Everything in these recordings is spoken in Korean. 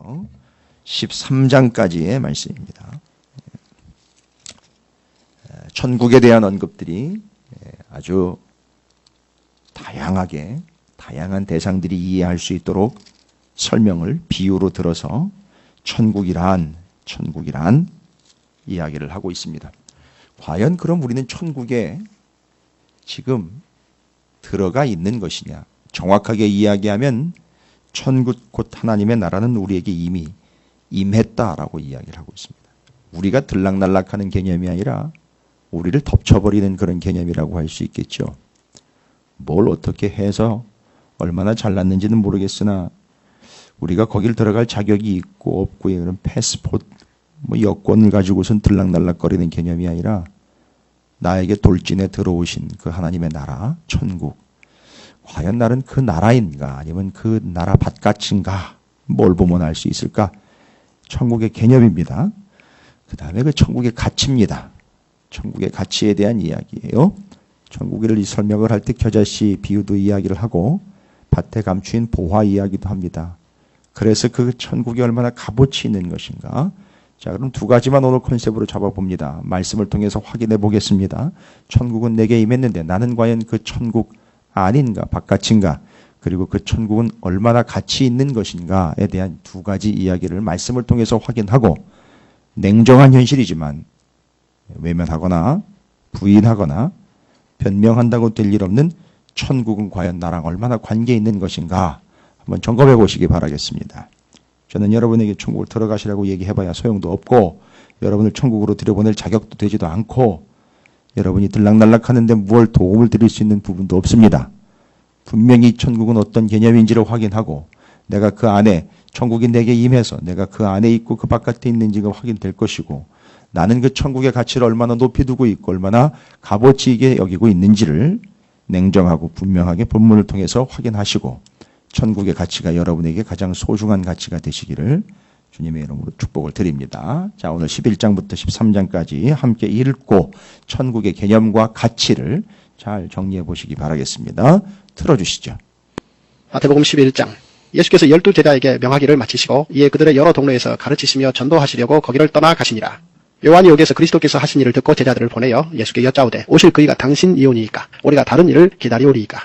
마태복음부터 13장까지의 말씀입니다. 천국에 대한 언급들이 아주 다양한 대상들이 이해할 수 있도록 설명을 비유로 들어서 천국이란 이야기를 하고 있습니다. 과연 그럼 우리는 천국에 지금 들어가 있는 것이냐? 정확하게 이야기하면 천국 곧 하나님의 나라는 우리에게 이미 임했다라고 이야기를 하고 있습니다. 우리가 들락날락하는 개념이 아니라 우리를 덮쳐버리는 그런 개념이라고 할 수 있겠죠. 뭘 어떻게 해서 얼마나 잘났는지는 모르겠으나 우리가 거길 들어갈 자격이 있고 없고 이런 패스포트 여권을 가지고선 들락날락거리는 개념이 아니라 나에게 돌진해 들어오신 그 하나님의 나라, 천국. 과연 나는 그 나라인가 아니면 그 나라 바깥인가? 뭘 보면 알 수 있을까? 천국의 개념입니다. 그 다음에 그 천국의 가치입니다. 천국의 가치에 대한 이야기예요. 천국을 설명을 할 때 겨자씨 비유도 이야기를 하고 밭에 감추인 보화 이야기도 합니다. 그래서 그 천국이 얼마나 값어치 있는 것인가? 자, 그럼 두 가지만 오늘 컨셉으로 잡아봅니다. 말씀을 통해서 확인해 보겠습니다. 천국은 내게 임했는데 나는 과연 그 천국 아닌가 바깥인가? 그리고 그 천국은 얼마나 가치 있는 것인가에 대한 두 가지 이야기를 말씀을 통해서 확인하고 냉정한 현실이지만 외면하거나 부인하거나 변명한다고 될 일 없는 천국은 과연 나랑 얼마나 관계 있는 것인가 한번 점검해 보시기 바라겠습니다. 저는 여러분에게 천국을 들어가시라고 얘기해봐야 소용도 없고 여러분을 천국으로 들여보낼 자격도 되지도 않고 여러분이 들락날락하는데 무얼 도움을 드릴 수 있는 부분도 없습니다. 분명히 천국은 어떤 개념인지를 확인하고 내가 그 안에 천국이 내게 임해서 내가 그 안에 있고 그 바깥에 있는지가 확인될 것이고 나는 그 천국의 가치를 얼마나 높이 두고 있고 얼마나 값어치 있게 여기고 있는지를 냉정하고 분명하게 본문을 통해서 확인하시고 천국의 가치가 여러분에게 가장 소중한 가치가 되시기를 주님의 이름으로 축복을 드립니다. 자, 오늘 11장부터 13장까지 함께 읽고 천국의 개념과 가치를 잘 정리해 보시기 바라겠습니다. 틀어주시죠. 마태복음 11장. 예수께서 12제자에게 명하기를 마치시고 이에 그들의 여러 동네에서 가르치시며 전도하시려고 거기를 떠나 가시니라. 요한이 여기에서 그리스도께서 하신 일을 듣고 제자들을 보내어 예수께 여짜오되 오실 그이가 당신이오니이까 우리가 다른 일을 기다리오리이까.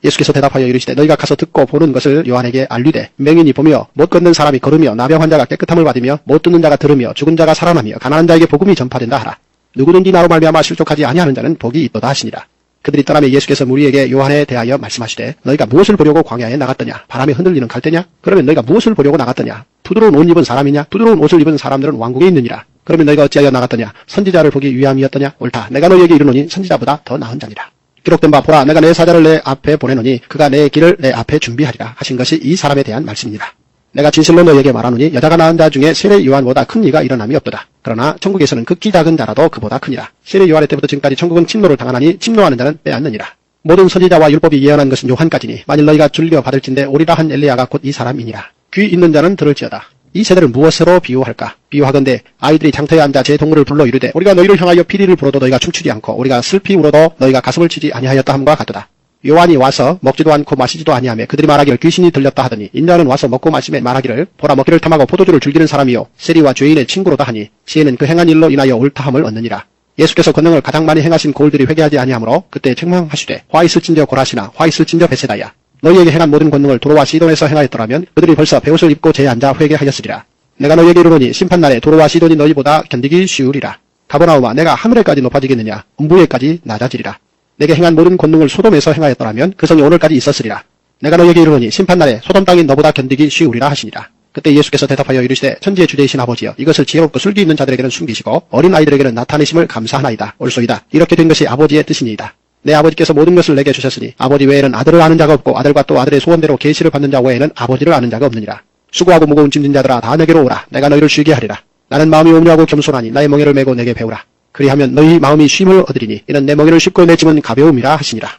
예수께서 대답하여 이르시되 너희가 가서 듣고 보는 것을 요한에게 알리되 맹인이 보며 못 걷는 사람이 걸으며 나병 환자가 깨끗함을 받으며 못 듣는 자가 들으며 죽은 자가 살아나며 가난한 자에게 복음이 전파된다 하라. 누구든지 나로 말미암아 실족하지 아니하는 자는 복이 있도다 하시니라. 그들이 떠나며 예수께서 무리에게 요한에 대하여 말씀하시되 너희가 무엇을 보려고 광야에 나갔더냐? 바람에 흔들리는 갈대냐? 그러면 너희가 무엇을 보려고 나갔더냐? 부드러운 옷 입은 사람이냐? 부드러운 옷을 입은 사람들은 왕국에 있느니라. 그러면 너희가 어찌하여 나갔더냐? 선지자를 보기 위함이었더냐? 옳다. 내가 너희에게 이르노니 선지자보다 더 나은 자니라. 기록된 바 보라 내가 내 사자를 내 앞에 보내노니 그가 내 길을 내 앞에 준비하리라 하신 것이 이 사람에 대한 말씀이니라. 내가 진실로 너희에게 말하노니 여자가 낳은 자 중에 세례 요한보다 큰 이가 일어남이 없도다. 그러나 천국에서는 극히 작은 자라도 그보다 크니라. 세례 요한의 때부터 지금까지 천국은 침노를 당하나니 침노하는 자는 빼앗느니라. 모든 선지자와 율법이 예언한 것은 요한까지니 만일 너희가 줄려 받을진대 오리라 한 엘리야가 곧 이 사람이니라. 귀 있는 자는 들을지어다. 이 세대를 무엇으로 비유할까? 비유하건대 아이들이 장터에 앉아 제 동물을 불러 이르되 우리가 너희를 향하여 피리를 불어도 너희가 춤추지 않고 우리가 슬피 울어도 너희가 가슴을 치지 아니하였다 함과 같도다. 요한이 와서 먹지도 않고 마시지도 아니하며 그들이 말하기를 귀신이 들렸다 하더니 인자는 와서 먹고 마시며 말하기를 보라 먹기를 탐하고 포도주를 즐기는 사람이요 세리와 죄인의 친구로다 하니 지혜는 그 행한 일로 인하여 옳다함을 얻느니라. 예수께서 권능을 가장 많이 행하신 고을들이 회개하지 아니하므로 그때 책망하시되 화 있을진저 고라시나 화 있을진저 베세다야. 너희에게 행한 모든 권능을 도로와 시돈에서 행하였더라면 그들이 벌써 베옷을 입고 제에 앉아 회개하였으리라. 내가 너희에게 이르노니 심판날에 도로와 시돈이 너희보다 견디기 쉬우리라. 가버나움아 내가 하늘에까지 높아지겠느냐 음부에까지 낮아지리라. 내게 행한 모든 권능을 소돔에서 행하였더라면 그 성이 오늘까지 있었으리라. 내가 너희에게 이르노니 심판날에 소돔 땅이 너보다 견디기 쉬우리라 하시니라. 그때 예수께서 대답하여 이르시되 천지의 주제이신 아버지여 이것을 지혜롭고 슬기 있는 자들에게는 숨기시고 어린 아이들에게는 나타내심을 감사하나이다. 옳소이다. 이렇게 된 것이 아버지의 뜻이니이다. 내 아버지께서 모든 것을 내게 주셨으니 아버지 외에는 아들을 아는 자가 없고 아들과 또 아들의 소원대로 계시를 받는 자 외에는 아버지를 아는 자가 없느니라. 수고하고 무거운 짐진 자들아 다 내게로 오라. 내가 너희를 쉬게 하리라. 나는 마음이 온유하고 겸손하니 나의 멍에를 메고 내게 배우라. 그리하면 너희 마음이 쉼을 얻으리니 이는 내 멍에를 싣고 내 짐은 가벼움이라 하시니라.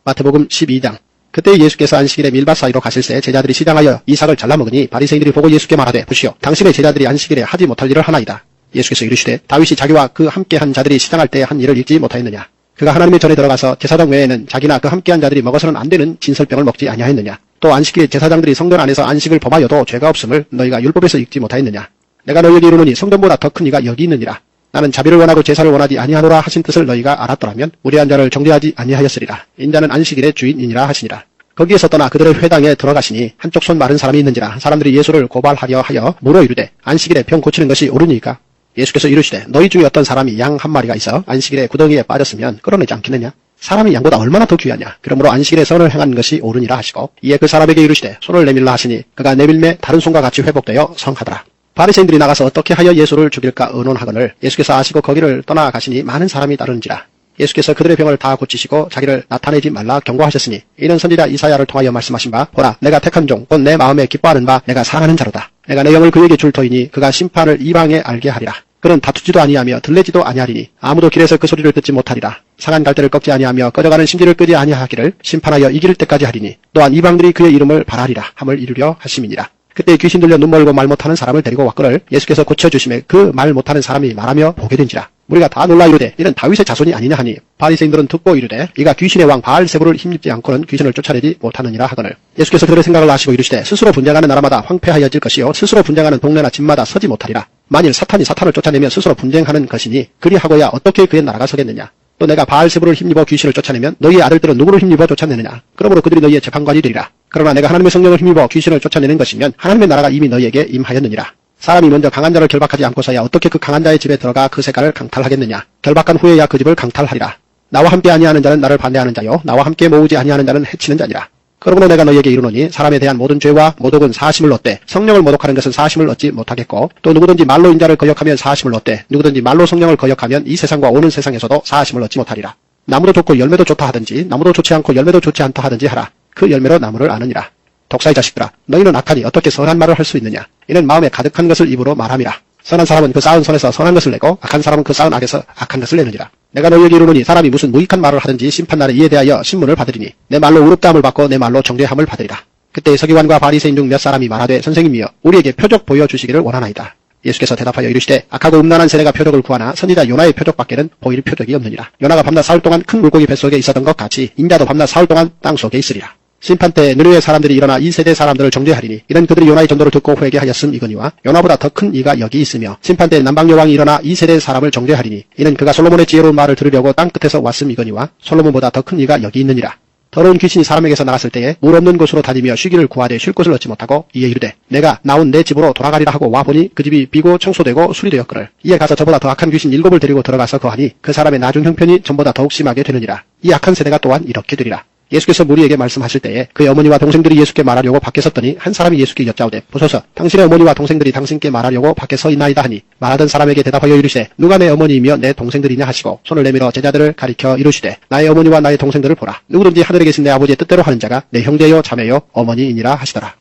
마태복음 12장. 그때 예수께서 안식일에 밀밭 사이로 가실새 제자들이 시장하여 이삭을 잘라 먹으니 바리새인들이 보고 예수께 말하되 보시오 당신의 제자들이 안식일에 하지 못할 일을 하나이다. 예수께서 이르시되 다윗이 자기와 그 함께한 자들이 시장할 때 한 일을 읽지 못하였느냐. 그가 하나님의 전에 들어가서 제사장 외에는 자기나 그 함께한 자들이 먹어서는 안 되는 진설병을 먹지 아니하였느냐. 또 안식일에 제사장들이 성전 안에서 안식을 범하여도 죄가 없음을 너희가 율법에서 읽지 못하였느냐. 내가 너희에게 이르노니 성전보다 더 큰 이가 여기 있느니라. 나는 자비를 원하고 제사를 원하지 아니하노라 하신 뜻을 너희가 알았더라면 무례한 자를 정죄하지 아니하였으리라. 인자는 안식일의 주인이니라 하시니라. 거기에서 떠나 그들의 회당에 들어가시니 한쪽 손 마른 사람이 있는지라. 사람들이 예수를 고발하려 하여 물어 이르되 안식일에 병 고치는 것이 옳으니까? 예수께서 이르시되 너희 중에 어떤 사람이 양 한 마리가 있어 안식일에 구덩이에 빠졌으면 끌어내지 않겠느냐? 사람이 양보다 얼마나 더 귀하냐? 그러므로 안식일에 선을 행하는 것이 옳으니라 하시고 이에 그 사람에게 이르시되 손을 내밀라 하시니 그가 내밀매 다른 손과 같이 회복되어 성하더라. 바리새인들이 나가서 어떻게 하여 예수를 죽일까 의논하거늘 예수께서 아시고 거기를 떠나가시니 많은 사람이 따르는지라. 예수께서 그들의 병을 다 고치시고 자기를 나타내지 말라 경고하셨으니 이는 선지자 이사야를 통하여 말씀하신 바 보라 내가 택한 종 곧 내 마음에 기뻐하는 바 내가 사랑하는 자로다. 내가 내 영을 그에게 줄 터이니 그가 심판을 이방에 알게 하리라. 그는 다투지도 아니하며 들레지도 아니하리니 아무도 길에서 그 소리를 듣지 못하리라. 상한 갈대를 꺾지 아니하며 꺼져가는 심지를 끄지 아니하기를 심판하여 이길 때까지 하리니 또한 이방들이 그의 이름을 바라리라 함을 이루려 하심이니라. 그때 귀신 들려 눈 멀고 말 못하는 사람을 데리고 왔거늘 예수께서 고쳐주심에 그 말 못하는 사람이 말하며 보게 된지라. 우리가 다 놀라 이르되 이는 다윗의 자손이 아니냐 하니 바리새인들은 듣고 이르되 이가 귀신의 왕 바알세부를 힘입지 않고는 귀신을 쫓아내지 못하느니라 하거늘 예수께서 그들의 생각을 아시고 이르시되 스스로 분쟁하는 나라마다 황폐하여질 것이요 스스로 분쟁하는 동네나 집마다 서지 못하리라. 만일 사탄이 사탄을 쫓아내며 스스로 분쟁하는 것이니 그리하고야 어떻게 그의 나라가 서겠느냐. 또 내가 바알세부를 힘입어 귀신을 쫓아내면 너희의 아들들은 누구를 힘입어 쫓아내느냐. 그러므로 그들이 너희의 재판관이 되리라. 그러나 내가 하나님의 성령을 힘입어 귀신을 쫓아내는 것이면 하나님의 나라가 이미 너희에게 임하였느니라. 사람이 먼저 강한 자를 결박하지 않고서야 어떻게 그 강한 자의 집에 들어가 그 색깔을 강탈하겠느냐. 결박한 후에야 그 집을 강탈하리라. 나와 함께 아니하는 자는 나를 반대하는 자요 나와 함께 모으지 아니하는 자는 해치는 자니라. 그러므로 내가 너희에게 이르노니 사람에 대한 모든 죄와 모독은 사심을 얻되 성령을 모독하는 것은 사심을 얻지 못하겠고 또 누구든지 말로 인자를 거역하면 사심을 얻되 누구든지 말로 성령을 거역하면 이 세상과 오는 세상에서도 사심을 얻지 못하리라. 나무도 좋고 열매도 좋다 하든지 나무도 좋지 않고 열매도 좋지 않다 하든지 하라. 그 열매로 나무를 아느니라. 독사의 자식들아 너희는 악하니 어떻게 선한 말을 할 수 있느냐. 이는 마음에 가득한 것을 입으로 말함이라. 선한 사람은 그 쌓은 손에서 선한 것을 내고 악한 사람은 그 쌓은 악에서 악한 것을 내느니라. 내가 너희에게 이르노니 사람이 무슨 무익한 말을 하든지 심판날에 이에 대하여 신문을 받으리니 내 말로 의롭다함을 받고 내 말로 정죄함을 받으리라. 그때 서기관과 바리새인 중 몇 사람이 말하되 선생님이여 우리에게 표적 보여주시기를 원하나이다. 예수께서 대답하여 이르시되 악하고 음란한 세대가 표적을 구하나 선지자 요나의 표적밖에는 보일 표적이 없느니라. 요나가 밤낮 사흘 동안 큰 물고기 뱃속에 있었던 것 같이 인자도 밤낮 사흘 동안 땅속에 있으리라. 심판 때 느르의 사람들이 일어나 이 세대 사람들을 정죄하리니 이는 그들이 요나의 전도를 듣고 회개하였음이거니와 요나보다 더 큰 이가 여기 있으며 심판 때 남방 여왕이 일어나 이 세대 사람을 정죄하리니 이는 그가 솔로몬의 지혜로운 말을 들으려고 땅 끝에서 왔음이거니와 솔로몬보다 더 큰 이가 여기 있느니라. 더러운 귀신이 사람에게서 나갔을 때에 물 없는 곳으로 다니며 쉬기를 구하되 쉴 곳을 얻지 못하고 이에 이르되 내가 나온 내 집으로 돌아가리라 하고 와보니 그 집이 비고 청소되고 술이 되었거늘 이에 가서 저보다 더 악한 귀신 7을 데리고 들어가서 거하니 그 사람의 나중 형편이 전보다 더욱 심하게 되느니라. 이 악한 세대가 또한 이렇게 되리라. 예수께서 무리에게 말씀하실 때에 그의 어머니와 동생들이 예수께 말하려고 밖에 섰더니 한 사람이 예수께 여짜오되 보소서 당신의 어머니와 동생들이 당신께 말하려고 밖에 서 있나이다 하니 말하던 사람에게 대답하여 이르시되 누가 내 어머니이며 내 동생들이냐 하시고 손을 내밀어 제자들을 가리켜 이르시되 나의 어머니와 나의 동생들을 보라. 누구든지 하늘에 계신 내 아버지의 뜻대로 하는 자가 내 형제요 자매요 어머니이니라 하시더라.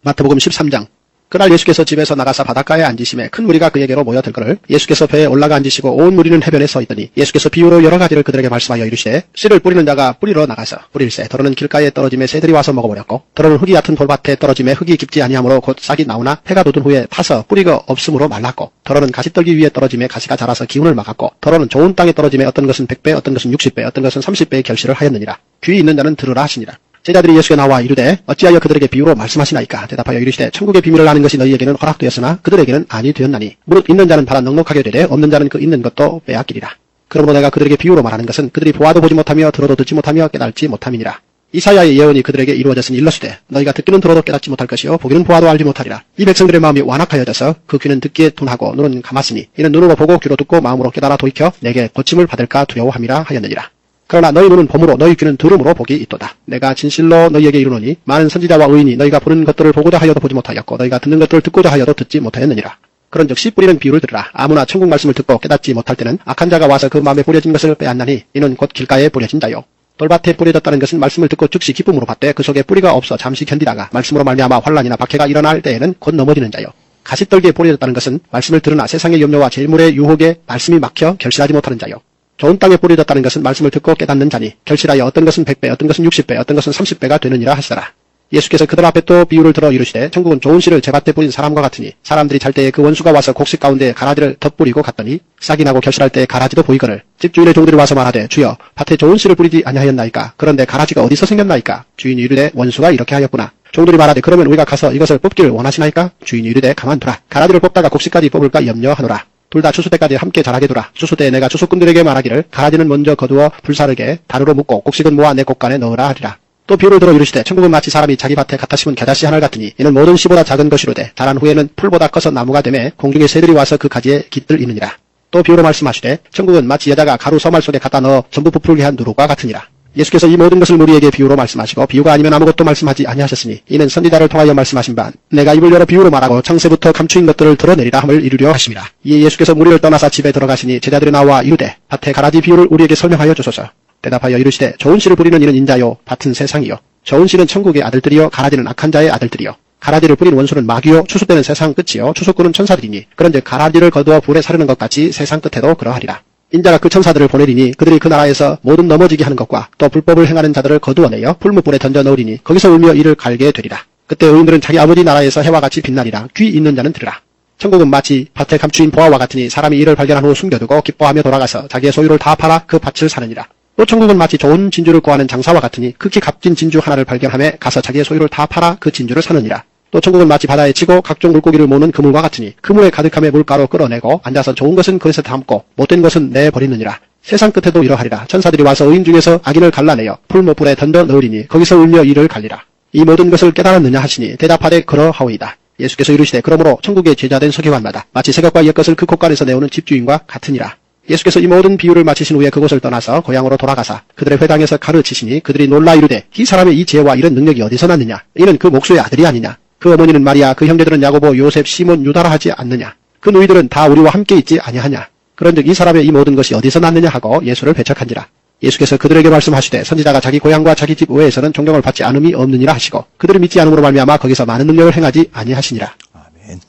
마태복음 13장. 그날 예수께서 집에서 나가사 바닷가에 앉으심에 큰 무리가 그에게로 모여들거늘 예수께서 배에 올라가 앉으시고 온 무리는 해변에 서 있더니 예수께서 비유로 여러 가지를 그들에게 말씀하여 이르시되 씨를 뿌리는 자가 뿌리러 나가서 뿌릴새 더러는 길가에 떨어짐에 새들이 와서 먹어버렸고 더러는 흙이 얕은 돌밭에 떨어짐에 흙이 깊지 아니하므로 곧 싹이 나오나 해가 돋은 후에 타서 뿌리가 없으므로 말랐고 더러는 가시떨기 위에 떨어짐에 가시가 자라서 기운을 막았고 더러는 좋은 땅에 떨어짐에 어떤 것은 100배 어떤 것은 60배 어떤 것은 30배의 결실을 하였느니라. 귀 있는 자는 들으라 하시니라. 제자들이 예수께 나와 이르되 어찌하여 그들에게 비유로 말씀하시나이까. 대답하여 이르시되 천국의 비밀을 아는 것이 너희에게는 허락되었으나 그들에게는 아니 되었나니 무릇 있는 자는 받아 넉넉하게 되되 없는 자는 그 있는 것도 빼앗기리라. 그러므로 내가 그들에게 비유로 말하는 것은 그들이 보아도 보지 못하며 들어도 듣지 못하며 깨달지 못함이니라. 이사야의 예언이 그들에게 이루어졌으니 일러시되 너희가 듣기는 들어도 깨닫지 못할 것이요 보기는 보아도 알지 못하리라. 이 백성들의 마음이 완악하여져서 그 귀는 듣기에 둔하고 눈은 감았으니 이는 눈으로 보고 귀로 듣고 마음으로 깨달아 돌이켜 내게 고침을 받을까 두려워함이라 하였느니라. 그러나 너희 눈은 봄으로 너희 귀는 들음으로 복이 있도다. 내가 진실로 너희에게 이르노니 많은 선지자와 의인이 너희가 보는 것들을 보고자 하여도 보지 못하였고 너희가 듣는 것들을 듣고자 하여도 듣지 못하였느니라. 그런즉 씨 뿌리는 비유를 들으라. 아무나 천국 말씀을 듣고 깨닫지 못할 때는 악한 자가 와서 그 마음에 뿌려진 것을 빼앗나니 이는 곧 길가에 뿌려진 자요. 돌밭에 뿌려졌다는 것은 말씀을 듣고 즉시 기쁨으로 받되 그 속에 뿌리가 없어 잠시 견디다가 말씀으로 말미암아 환난이나 박해가 일어날 때에는 곧 넘어지는 자요. 가시떨기에 뿌려졌다는 것은 말씀을 들으나 세상의 염려와 재물의 유혹에 말씀이 막혀 결실하지 못하는 자요. 좋은 땅에 뿌려졌다는 것은 말씀을 듣고 깨닫는 자니 결실하여 어떤 것은 100배 어떤 것은 60배 어떤 것은 30배가 되느니라 하시더라. 예수께서 그들 앞에 또 비유를 들어 이르시되 천국은 좋은 씨를 제밭에 뿌린 사람과 같으니 사람들이 잘 때에 그 원수가 와서 곡식 가운데 가라지를 덧뿌리고 갔더니 싹이 나고 결실할 때 가라지도 보이거늘 집주인의 종들이 와서 말하되 주여 밭에 좋은 씨를 뿌리지 아니하였나이까 그런데 가라지가 어디서 생겼나이까 주인이 이르되 원수가 이렇게 하였구나. 종들이 말하되 그러면 우리가 가서 이것을 뽑기를 원하시나이까 주인이 이르되 가만두라. 가라지를 뽑다가 곡식까지 뽑을까 염려하노라. 둘 다 추수 때까지 함께 자라게 두라. 추수 때에 내가 추수꾼들에게 말하기를 가라지는 먼저 거두어 불사르게 다루로 묶고 곡식은 모아 내 곡간에 넣으라 하리라. 또 비유를 들어 이르시되 천국은 마치 사람이 자기 밭에 갖다 심은 겨자씨 하나를 같으니 이는 모든 씨보다 작은 것이로되 자란 후에는 풀보다 커서 나무가 되매 공중의 새들이 와서 그 가지에 깃들 이느니라. 또 비유로 말씀하시되 천국은 마치 여자가 가루 서말 속에 갖다 넣어 전부 부풀게 한 누룩과 같으니라. 예수께서 이 모든 것을 우리에게 비유로 말씀하시고 비유가 아니면 아무것도 말씀하지 아니하셨으니 이는 선지자를 통하여 말씀하신 바 내가 입을 열어 비유로 말하고 창세부터 감추인 것들을 드러내리라 함을 이루려 하심이라. 이에 예수께서 무리를 떠나사 집에 들어가시니 제자들이 나와 이르되 밭에 가라지 비유를 우리에게 설명하여 주소서. 대답하여 이르시되 좋은 씨를 뿌리는 이는 인자요 밭은 세상이요 좋은 씨는 천국의 아들들이요 가라지는 악한 자의 아들들이요 가라지를 뿌린 원수는 마귀요 추수 때는 세상 끝이요 추수꾼은 천사들이니 그런즉 가라지를 거두어 불에 사르는 것 같이 세상 끝에도 그러하리라. 인자가 그 천사들을 보내리니 그들이 그 나라에서 모든 넘어지게 하는 것과 또 불법을 행하는 자들을 거두어내어 풀무불에 던져 넣으리니 거기서 울며 이를 갈게 되리라. 그때 의인들은 자기 아버지 나라에서 해와 같이 빛나리라. 귀 있는 자는 들으라. 천국은 마치 밭에 감추인 보화와 같으니 사람이 이를 발견한 후 숨겨두고 기뻐하며 돌아가서 자기의 소유를 다 팔아 그 밭을 사느니라. 또 천국은 마치 좋은 진주를 구하는 장사와 같으니 극히 값진 진주 하나를 발견하며 가서 자기의 소유를 다 팔아 그 진주를 사느니라. 또 천국은 마치 바다에 치고 각종 물고기를 모으는 그물과 같으니 그물에 가득함에 물가로 끌어내고 앉아서 좋은 것은 그릇에 담고 못된 것은 내버리느니라. 세상 끝에도 이러하리라. 천사들이 와서 의인 중에서 악인을 갈라내어 풀무불에 던져 넣으리니 거기서 울며 이를 갈리라. 이 모든 것을 깨달았느냐 하시니 대답하되 그러하오이다. 예수께서 이르시되 그러므로 천국의 제자된 서기관마다 마치 새것과 옛것을 그 곳간에서 내오는 집주인과 같으니라. 예수께서 이 모든 비유를 마치신 후에 그곳을 떠나서 고향으로 돌아가사 그들의 회당에서 가르치시니 그들이 놀라 이르되 이 사람의 이 지혜와 이런 능력이 어디서 났느냐. 이는 그 목수의 아들이 아니냐. 그 어머니는 마리아 그 형제들은 야고보 요셉 시몬 유다라 하지 않느냐. 그 누이들은 다 우리와 함께 있지 아니하냐. 그런즉 이 사람의 이 모든 것이 어디서 났느냐 하고 예수를 배척한지라. 예수께서 그들에게 말씀하시되 선지자가 자기 고향과 자기 집 외에서는 존경을 받지 않음이 없느니라 하시고 그들이 믿지 않음으로 말미암아 거기서 많은 능력을 행하지 아니하시니라. 아멘.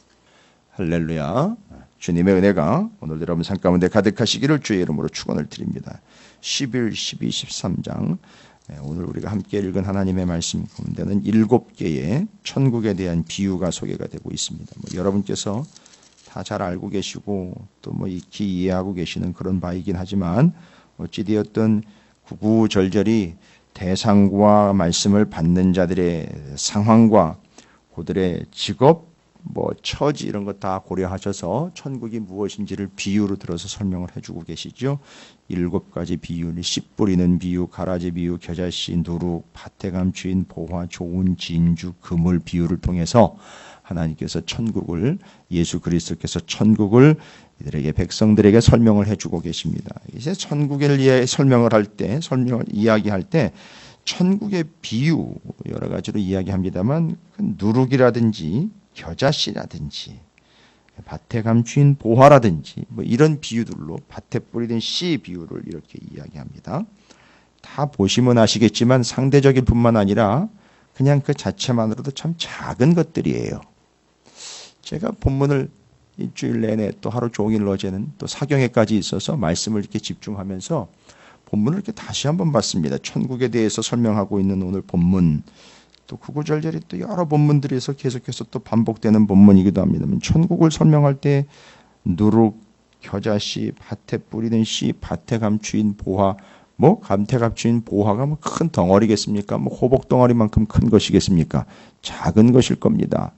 할렐루야. 주님의 은혜가 오늘 여러분 삶 가운데 가득하시기를 주의 이름으로 축원을 드립니다. 11, 12, 13장 오늘 우리가 함께 읽은 하나님의 말씀 가운데는 7개의 천국에 대한 비유가 소개가 되고 있습니다. 여러분께서 다 잘 알고 계시고 또 익히 이해하고 계시는 그런 바이긴 하지만 어찌되었든 구구절절히 대상과 말씀을 받는 자들의 상황과 그들의 직업 처지 이런 것 다 고려하셔서 천국이 무엇인지를 비유로 들어서 설명을 해주고 계시죠. 7가지 비유는 씨 뿌리는 비유, 가라지 비유, 겨자씨, 누룩, 밭에 감추인 보화, 좋은 진주, 그물 비유를 통해서 하나님께서 천국을 예수 그리스도께서 천국을 이들에게 백성들에게 설명을 해주고 계십니다. 이제 천국을 설명을 할 때 이야기할 때 천국의 비유 여러 가지로 이야기합니다만 누룩이라든지 겨자씨라든지 밭에 감추인 보화라든지 이런 비유들로 밭에 뿌리는 씨 비유를 이렇게 이야기합니다. 다 보시면 아시겠지만 상대적일 뿐만 아니라 그냥 그 자체만으로도 참 작은 것들이에요. 제가 본문을 일주일 내내 또 하루 종일 어제는 또 사경회까지 있어서 말씀을 이렇게 집중하면서 본문을 이렇게 다시 한번 봤습니다. 천국에 대해서 설명하고 있는 오늘 본문 또 구구절절히 또 여러 본문들에서 계속해서 또 반복되는 본문이기도 합니다만 천국을 설명할 때 누룩, 겨자씨, 밭에 뿌리는 씨, 밭에 감추인 보화 밭에 감추인 보화가 큰 덩어리겠습니까? 호복 덩어리만큼 큰 것이겠습니까? 작은 것일 겁니다.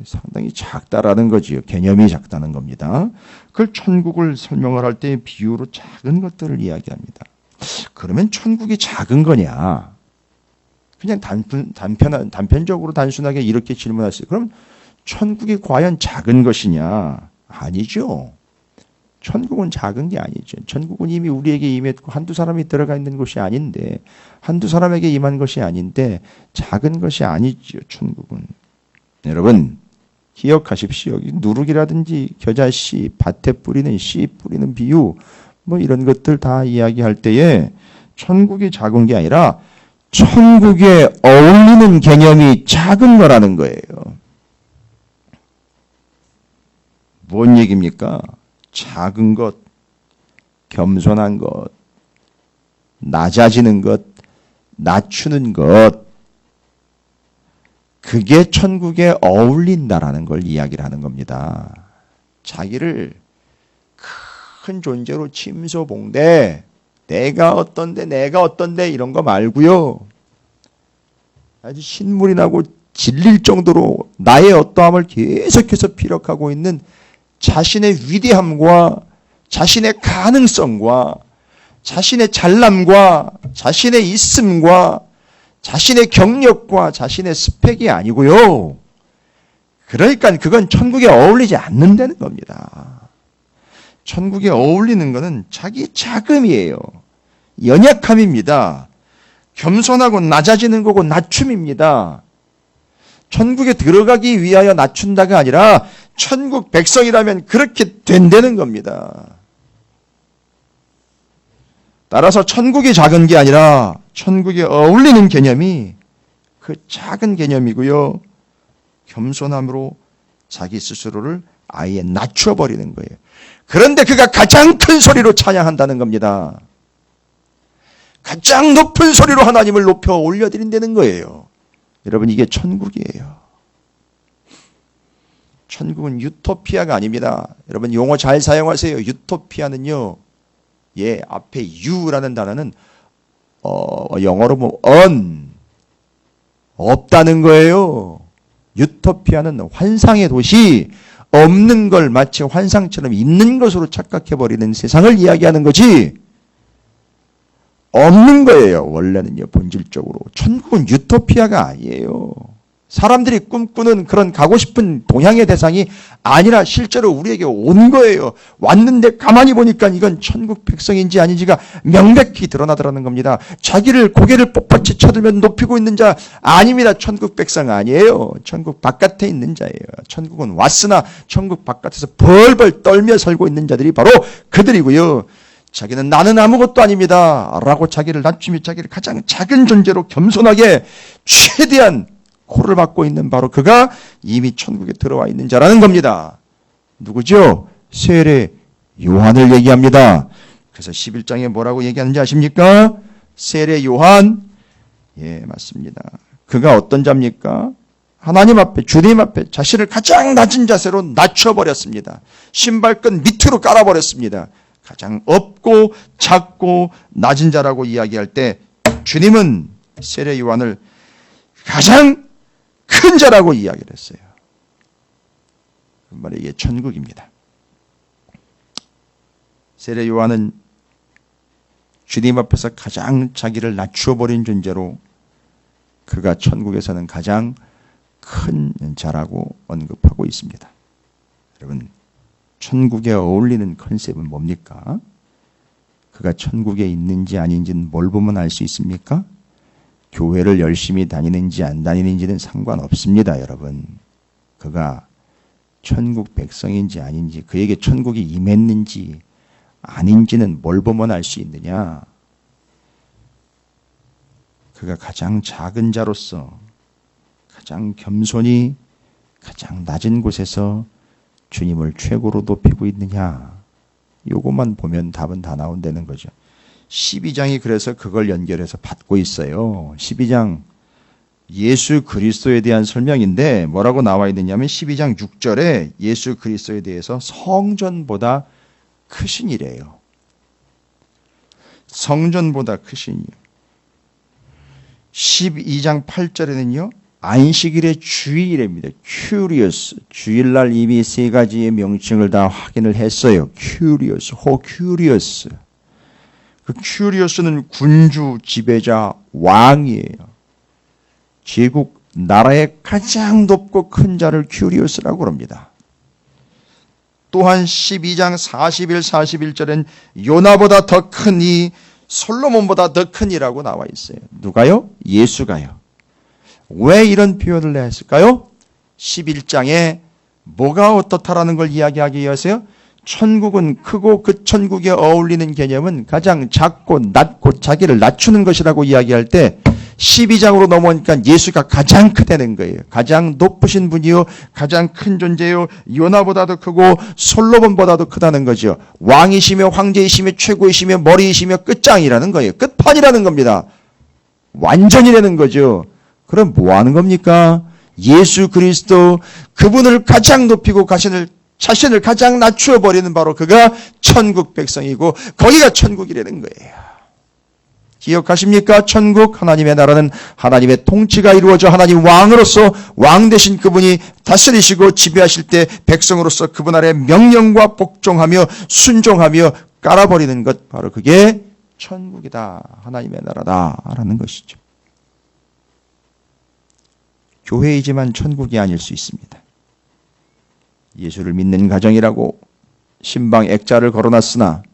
상당히 작다라는 거지요. 개념이 작다는 겁니다. 그걸 천국을 설명을 할 때 비유로 작은 것들을 이야기합니다. 그러면 천국이 작은 거냐? 그냥 단편적으로 단순하게 이렇게 질문하세요. 그럼 천국이 과연 작은 것이냐? 아니죠. 천국은 작은 게 아니죠. 천국은 이미 우리에게 임했고 한두 사람이 들어가 있는 곳이 아닌데 한두 사람에게 임한 것이 아닌데 작은 것이 아니죠. 천국은. 여러분 기억하십시오. 누룩이라든지 겨자씨, 밭에 뿌리는 씨 뿌리는 비유 이런 것들 다 이야기할 때에 천국이 작은 게 아니라 천국에 어울리는 개념이 작은 거라는 거예요. 뭔 얘기입니까? 작은 것, 겸손한 것, 낮아지는 것, 낮추는 것. 그게 천국에 어울린다라는 걸 이야기를 하는 겁니다. 자기를 큰 존재로 침소봉대, 내가 어떤데 이런 거 말고요. 아주 신물이 나고 질릴 정도로 나의 어떠함을 계속해서 피력하고 있는 자신의 위대함과 자신의 가능성과 자신의 잘남과 자신의 있음과 자신의 경력과 자신의 스펙이 아니고요. 그러니까 그건 천국에 어울리지 않는다는 겁니다. 천국에 어울리는 것은 자기 자금이에요. 연약함입니다. 겸손하고 낮아지는 거고 낮춤입니다. 천국에 들어가기 위하여 낮춘다가 아니라 천국 백성이라면 그렇게 된다는 겁니다. 따라서 천국이 작은 게 아니라 천국에 어울리는 개념이 그 작은 개념이고요. 겸손함으로 자기 스스로를 아예 낮춰버리는 거예요. 그런데 그가 가장 큰 소리로 찬양한다는 겁니다. 가장 높은 소리로 하나님을 높여 올려드린다는 거예요. 여러분, 이게 천국이에요. 천국은 유토피아가 아닙니다. 여러분, 용어 잘 사용하세요. 유토피아는요, 앞에 you라는 단어는 영어로 보면 없다는 거예요. 유토피아는 환상의 도시, 없는 걸 마치 환상처럼 있는 것으로 착각해버리는 세상을 이야기하는 거지, 없는 거예요. 원래는요, 본질적으로. 천국은 유토피아가 아니에요. 사람들이 꿈꾸는 그런 가고 싶은 동향의 대상이 아니라 실제로 우리에게 온 거예요. 왔는데 가만히 보니까 이건 천국 백성인지 아닌지가 명백히 드러나더라는 겁니다. 자기를 고개를 뻣뻣이 쳐들면 높이고 있는 자 아닙니다. 천국 백성 아니에요. 천국 바깥에 있는 자예요. 천국은 왔으나 천국 바깥에서 벌벌 떨며 살고 있는 자들이 바로 그들이고요. 자기는 나는 아무것도 아닙니다 라고 자기를 낮추며 자기를 가장 작은 존재로 겸손하게 최대한 코를 막고 있는 바로 그가 이미 천국에 들어와 있는 자라는 겁니다. 누구죠? 세례 요한을 얘기합니다. 그래서 11장에 뭐라고 얘기하는지 아십니까? 세례 요한, 맞습니다. 그가 어떤 자입니까? 하나님 앞에, 주님 앞에 자신을 가장 낮은 자세로 낮춰버렸습니다. 신발끈 밑으로 깔아버렸습니다. 가장 없고 작고 낮은 자라고 이야기할 때 주님은 세례 요한을 가장 큰 자라고 이야기를 했어요. 그 말이 이게 천국입니다. 세례 요한은 주님 앞에서 가장 자기를 낮추어버린 존재로 그가 천국에서는 가장 큰 자라고 언급하고 있습니다. 여러분, 천국에 어울리는 컨셉은 뭡니까? 그가 천국에 있는지 아닌지는 뭘 보면 알 수 있습니까? 교회를 열심히 다니는지 안 다니는지는 상관없습니다, 여러분. 그가 천국 백성인지 아닌지, 그에게 천국이 임했는지 아닌지는 뭘 보면 알 수 있느냐? 그가 가장 작은 자로서 가장 겸손히 가장 낮은 곳에서 주님을 최고로 높이고 있느냐? 요것만 보면 답은 다 나온다는 거죠. 12장이 그래서 그걸 연결해서 받고 있어요. 12장 예수 그리스도에 대한 설명인데 뭐라고 나와 있느냐면 12장 6절에 예수 그리스도에 대해서 성전보다 크신이래요. 성전보다 크신이. 12장 8절에는요. 안식일의 주일입니다. Curious. 주일날 이미 세 가지의 명칭을 다 확인을 했어요. Curious, Curious. 그 Curious는 군주, 지배자, 왕이에요. 제국, 나라의 가장 높고 큰 자를 Curious라고 합니다. 또한 12장 40일, 41절엔 요나보다 더 크니 솔로몬보다 더 크니라고 나와 있어요. 누가요? 예수가요. 왜 이런 표현을 했을까요? 11장에 뭐가 어떻다라는 걸 이야기하기 위해서요. 천국은 크고 그 천국에 어울리는 개념은 가장 작고 낮고 자기를 낮추는 것이라고 이야기할 때 12장으로 넘어오니까 예수가 가장 크다는 거예요. 가장 높으신 분이요. 가장 큰 존재요. 요나보다도 크고 솔로몬보다도 크다는 거죠. 왕이시며 황제이시며 최고이시며 머리이시며 끝장이라는 거예요. 끝판이라는 겁니다. 완전이라는 거죠. 그럼 뭐 하는 겁니까? 예수 그리스도 그분을 가장 높이고 자신을 가장 낮추어 버리는 바로 그가 천국 백성이고 거기가 천국이라는 거예요. 기억하십니까? 천국 하나님의 나라는 하나님의 통치가 이루어져 하나님 왕으로서 왕 되신 그분이 다스리시고 지배하실 때 백성으로서 그분 아래 명령과 복종하며 순종하며 깔아버리는 것, 바로 그게 천국이다, 하나님의 나라다라는 것이죠. 교회이지만 천국이 아닐 수 있습니다. 예수를 믿는 가정이라고 신방 액자를 걸어놨으나,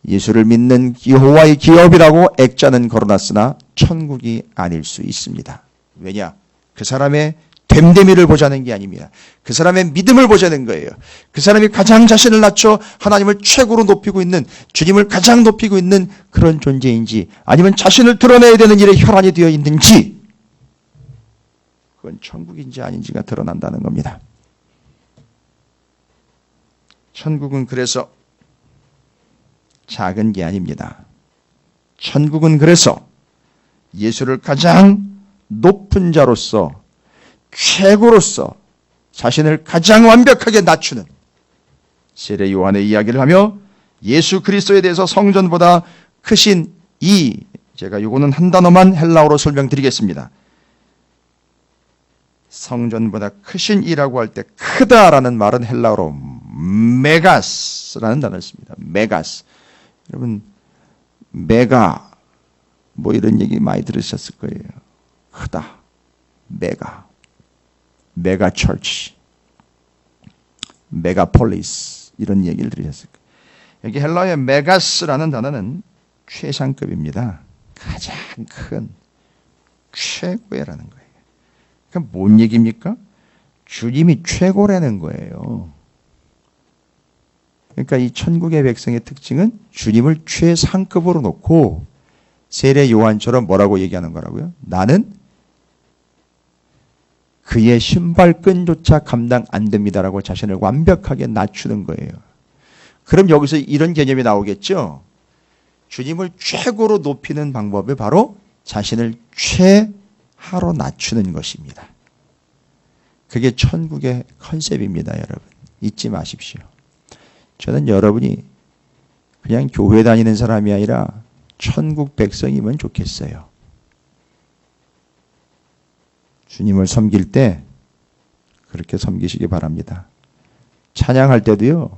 예수를 믿는 여호와의 기업이라고 액자는 걸어놨으나 천국이 아닐 수 있습니다. 왜냐? 그 사람의 됨됨이를 보자는 게 아닙니다. 그 사람의 믿음을 보자는 거예요. 그 사람이 가장 자신을 낮춰 하나님을 최고로 높이고 있는, 주님을 가장 높이고 있는 그런 존재인지, 아니면 자신을 드러내야 되는 일에 혈안이 되어 있는지, 그건 천국인지 아닌지가 드러난다는 겁니다. 천국은 그래서 작은 게 아닙니다. 천국은 그래서 예수를 가장 높은 자로서, 최고로서 자신을 가장 완벽하게 낮추는 세례 요한의 이야기를 하며, 예수 그리스도에 대해서 성전보다 크신 이, 제가 요거는 한 단어만 헬라어로 설명드리겠습니다. 성전보다 크신 이라고 할 때 크다라는 말은 헬라어로 메가스라는 단어를 씁니다. 메가스. 여러분, 메가 뭐 이런 얘기 많이 들으셨을 거예요. 크다. 메가 처치, 메가폴리스, 이런 얘기를 들으셨을 거예요. 여기 헬라어의 메가스라는 단어는 최상급입니다. 가장 큰, 최고라는 거예요. 그럼 뭔 얘기입니까? 주님이 최고라는 거예요. 그러니까 이 천국의 백성의 특징은 주님을 최상급으로 놓고 세례 요한처럼 뭐라고 얘기하는 거라고요? 나는 그의 신발끈조차 감당 안 됩니다라고 자신을 완벽하게 낮추는 거예요. 그럼 여기서 이런 개념이 나오겠죠? 주님을 최고로 높이는 방법이 바로 자신을 최하로 낮추는 것입니다. 그게 천국의 컨셉입니다, 여러분. 잊지 마십시오. 저는 여러분이 그냥 교회 다니는 사람이 아니라 천국 백성이면 좋겠어요. 주님을 섬길 때 그렇게 섬기시기 바랍니다. 찬양할 때도요,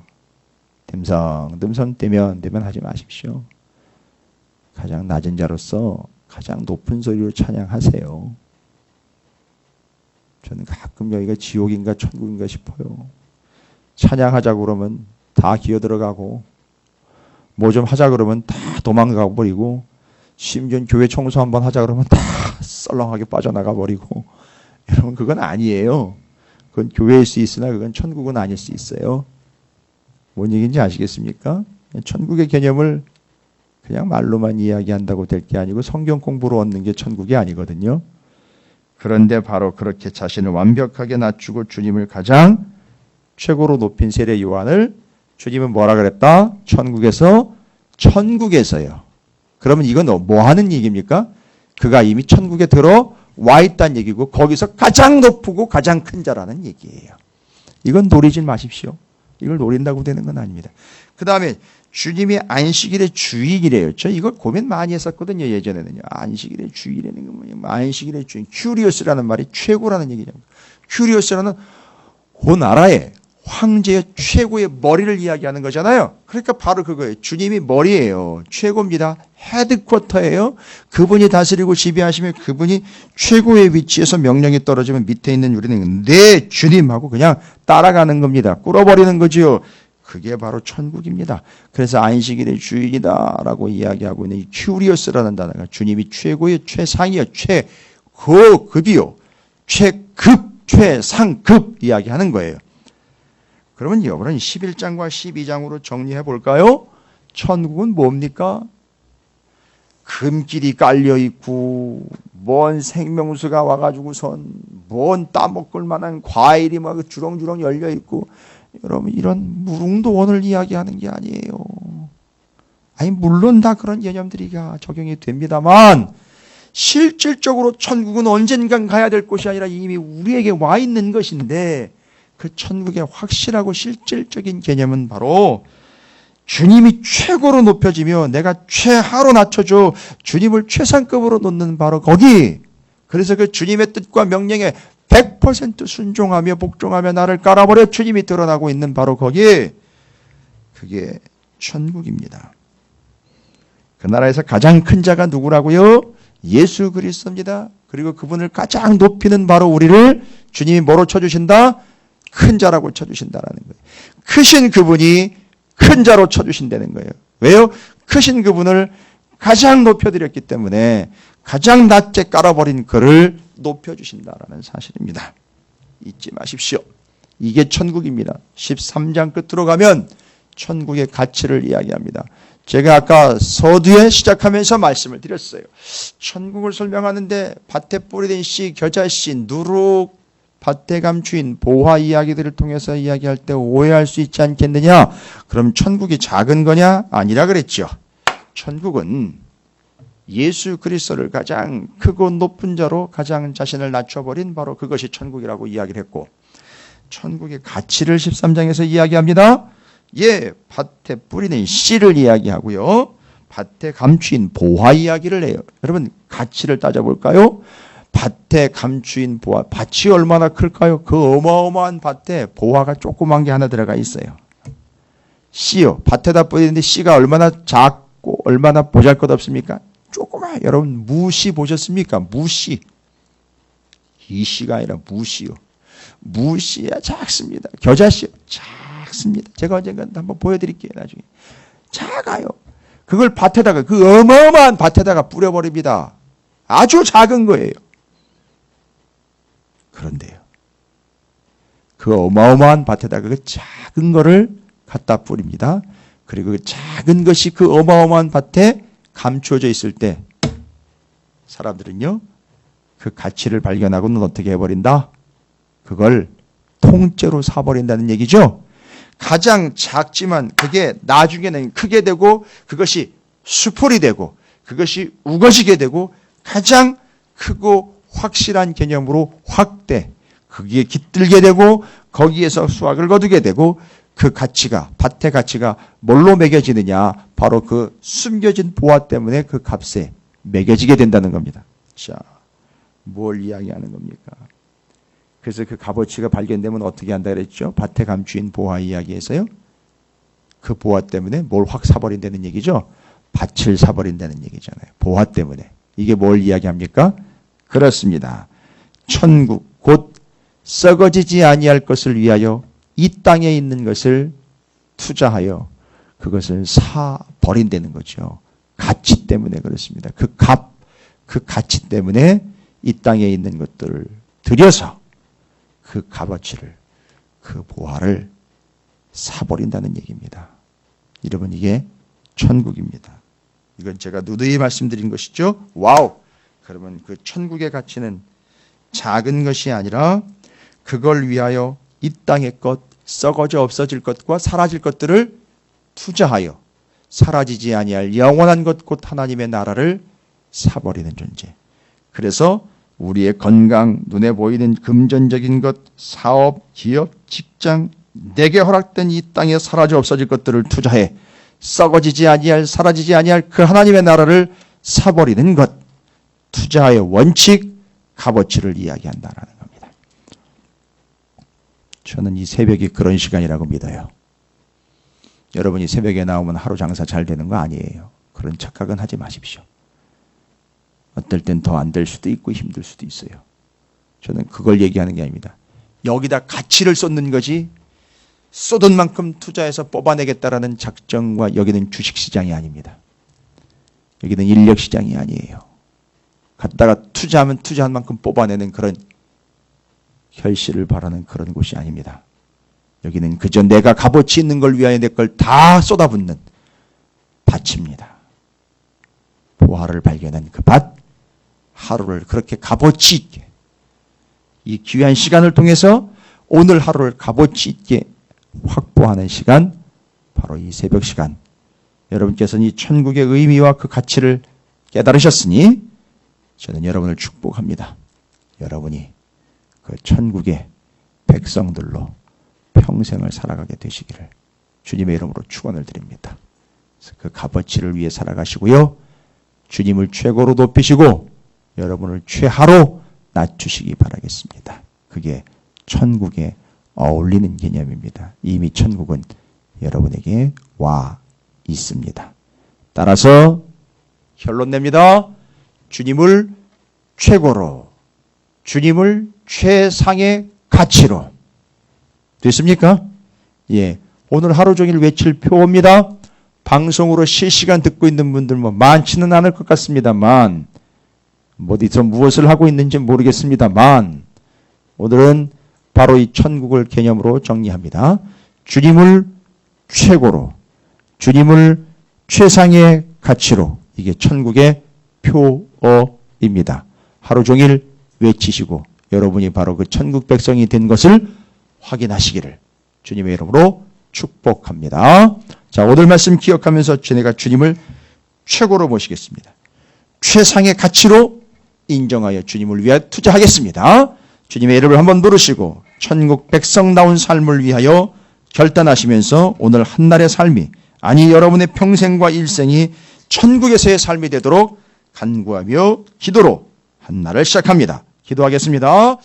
됨성됨성 되면 하지 마십시오. 가장 낮은 자로서 가장 높은 소리로 찬양하세요. 저는 가끔 여기가 지옥인가 천국인가 싶어요. 찬양하자고 그러면 다 기어들어가고, 뭐 좀 하자 그러면 다 도망가 버리고, 심지어 교회 청소 한번 하자 그러면 다 썰렁하게 빠져나가 버리고, 여러분, 그건 아니에요. 그건 교회일 수 있으나 그건 천국은 아닐 수 있어요. 뭔 얘기인지 아시겠습니까? 천국의 개념을 그냥 말로만 이야기한다고 될 게 아니고 성경 공부로 얻는 게 천국이 아니거든요. 그런데 바로 그렇게 자신을 완벽하게 낮추고 주님을 가장 최고로 높인 세례 요한을 주님은 뭐라 그랬다? 천국에서요. 그러면 이건 뭐 하는 얘기입니까? 그가 이미 천국에 들어와 있다는 얘기고, 거기서 가장 높고 가장 큰 자라는 얘기예요. 이건 노리지 마십시오. 이걸 노린다고 되는 건 아닙니다. 그 다음에 주님이 안식일의 주인이래요. 저 이걸 고민 많이 했었거든요, 예전에는요. 안식일의 주인이라는 건 뭐냐. 안식일의 주인, 큐리오스라는 말이 최고라는 얘기죠. 큐리오스라는 그 나라의 황제의 최고의 머리를 이야기하는 거잖아요. 그러니까 바로 그거예요. 주님이 머리예요. 최고입니다. 헤드쿼터예요. 그분이 다스리고 지배하시면 그분이 최고의 위치에서 명령이 떨어지면 밑에 있는 우리는 네 주님하고 그냥 따라가는 겁니다. 꿇어버리는 거지요. 그게 바로 천국입니다. 그래서 안식일의 주인이다라고 이야기하고 있는 이 큐리오스라는 단어가 주님이 최고의 최상이요, 최고급이요, 최급, 최상급 이야기하는 거예요. 그러면 여러분 11장과 12장으로 정리해 볼까요? 천국은 뭡니까? 금길이 깔려 있고, 먼 생명수가 와가지고선 먼 따먹을 만한 과일이 막 주렁주렁 열려 있고, 여러분 이런 무릉도원을 이야기하는 게 아니에요. 아니 물론 다 그런 개념들이 적용이 됩니다만, 실질적으로 천국은 언젠간 가야 될 곳이 아니라 이미 우리에게 와 있는 것인데 그 천국의 확실하고 실질적인 개념은 바로 주님이 최고로 높여지며 내가 최하로 낮춰줘 주님을 최상급으로 놓는 바로 거기. 그래서 그 주님의 뜻과 명령에 100% 순종하며 복종하며 나를 깔아버려 주님이 드러나고 있는 바로 거기. 그게 천국입니다. 그 나라에서 가장 큰 자가 누구라고요? 예수 그리스도입니다. 그리고 그분을 가장 높이는 바로 우리를 주님이 뭐로 쳐주신다? 큰 자라고 쳐주신다라는 거예요. 크신 그분이 큰 자로 쳐주신다는 거예요. 왜요? 크신 그분을 가장 높여드렸기 때문에 가장 낮게 깔아버린 그를 높여주신다라는 사실입니다. 잊지 마십시오. 이게 천국입니다. 13장 끝으로 가면 천국의 가치를 이야기합니다. 제가 아까 서두에 시작하면서 말씀을 드렸어요. 천국을 설명하는데 밭에 뿌리된 씨, 겨자씨, 누룩, 밭에 감추인 보화 이야기들을 통해서 이야기할 때 오해할 수 있지 않겠느냐? 그럼 천국이 작은 거냐? 아니라 그랬죠. 천국은 예수 그리스도를 가장 크고 높은 자로 가장 자신을 낮춰버린 바로 그것이 천국이라고 이야기를 했고, 천국의 가치를 13장에서 이야기합니다. 예, 밭에 뿌리는 씨를 이야기하고요. 밭에 감추인 보화 이야기를 해요. 여러분, 가치를 따져볼까요? 밭에 감추인 보화, 밭이 얼마나 클까요? 그 어마어마한 밭에 보화가 조그만 게 하나 들어가 있어요. 씨요. 밭에다 뿌리는데 씨가 얼마나 작고 얼마나 보잘것없습니까? 조그마해요. 여러분, 무씨 보셨습니까? 무씨. 이 씨가 아니라 무씨요. 무씨야 작습니다. 겨자씨요. 작습니다. 제가 언젠가 한번 보여드릴게요. 나중에. 작아요. 그걸 밭에다가, 그 어마어마한 밭에다가 뿌려버립니다. 아주 작은 거예요. 그런데요, 그 어마어마한 밭에다가 그 작은 거를 갖다 뿌립니다. 그리고 그 작은 것이 그 어마어마한 밭에 감추어져 있을 때 사람들은요, 그 가치를 발견하고는 어떻게 해버린다? 그걸 통째로 사버린다는 얘기죠. 가장 작지만 그게 나중에는 크게 되고 그것이 수풀이 되고 그것이 우거지게 되고 가장 크고 확실한 개념으로 확대, 거기에 깃들게 되고 거기에서 수확을 거두게 되고 그 가치가, 밭의 가치가 뭘로 매겨지느냐? 바로 그 숨겨진 보화 때문에 그 값에 매겨지게 된다는 겁니다. 자, 뭘 이야기하는 겁니까? 그래서 그 값어치가 발견되면 어떻게 한다 그랬죠? 밭에 감추인 보화 이야기에서요. 그 보화 때문에 뭘 확 사버린다는 얘기죠? 밭을 사버린다는 얘기잖아요. 보화 때문에. 이게 뭘 이야기합니까? 그렇습니다. 천국 곧 썩어지지 아니할 것을 위하여 이 땅에 있는 것을 투자하여 그것을 사 버린다는 거죠. 가치 때문에 그렇습니다. 그 가치 때문에 이 땅에 있는 것들을 들여서 그 값어치를, 그 보화를 사버린다는 얘기입니다. 여러분, 이게 천국입니다. 이건 제가 누누이 말씀드린 것이죠. 와우! 그러면 그 천국의 가치는 작은 것이 아니라 그걸 위하여 이 땅의 것, 썩어져 없어질 것과 사라질 것들을 투자하여 사라지지 아니할 영원한 것 곧 하나님의 나라를 사버리는 존재. 그래서 우리의 건강, 눈에 보이는 금전적인 것, 사업, 기업, 직장, 내게 허락된 이 땅에 사라져 없어질 것들을 투자해 썩어지지 아니할, 사라지지 아니할 그 하나님의 나라를 사버리는 것, 투자의 원칙, 값어치를 이야기한다는 겁니다. 저는 이 새벽이 그런 시간이라고 믿어요. 여러분이 새벽에 나오면 하루 장사 잘 되는 거 아니에요. 그런 착각은 하지 마십시오. 어떨 땐 더 안 될 수도 있고 힘들 수도 있어요. 저는 그걸 얘기하는 게 아닙니다. 여기다 가치를 쏟는 거지 쏟은 만큼 투자해서 뽑아내겠다라는 작정과, 여기는 주식시장이 아닙니다. 여기는 인력시장이 아니에요. 갖다가 투자하면 투자한 만큼 뽑아내는 그런 결실을 바라는 그런 곳이 아닙니다. 여기는 그저 내가 값어치 있는 걸 위하여 내 걸 다 쏟아붓는 밭입니다. 보화를 발견한 그 밭, 하루를 그렇게 값어치 있게, 이 귀한 시간을 통해서 오늘 하루를 값어치 있게 확보하는 시간, 바로 이 새벽 시간. 여러분께서는 이 천국의 의미와 그 가치를 깨달으셨으니 저는 여러분을 축복합니다. 여러분이 그 천국의 백성들로 평생을 살아가게 되시기를 주님의 이름으로 축원을 드립니다. 그 값어치를 위해 살아가시고요. 주님을 최고로 높이시고 여러분을 최하로 낮추시기 바라겠습니다. 그게 천국에 어울리는 개념입니다. 이미 천국은 여러분에게 와 있습니다. 따라서 결론 냅니다. 주님을 최고로, 주님을 최상의 가치로. 됐습니까? 예. 오늘 하루 종일 외칠 표입니다. 방송으로 실시간 듣고 있는 분들 많지는 않을 것 같습니다만, 어디서 무엇을 하고 있는지 모르겠습니다만, 오늘은 바로 이 천국을 개념으로 정리합니다. 주님을 최고로, 주님을 최상의 가치로, 이게 천국의 표어입니다. 하루 종일 외치시고 여러분이 바로 그 천국 백성이 된 것을 확인하시기를 주님의 이름으로 축복합니다. 자, 오늘 말씀 기억하면서 내가 주님을 최고로 모시겠습니다. 최상의 가치로 인정하여 주님을 위해 투자하겠습니다. 주님의 이름을 한번 부르시고 천국 백성다운 삶을 위하여 결단하시면서 오늘 한날의 삶이, 아니 여러분의 평생과 일생이 천국에서의 삶이 되도록 간구하며 기도로 한날을 시작합니다. 기도하겠습니다.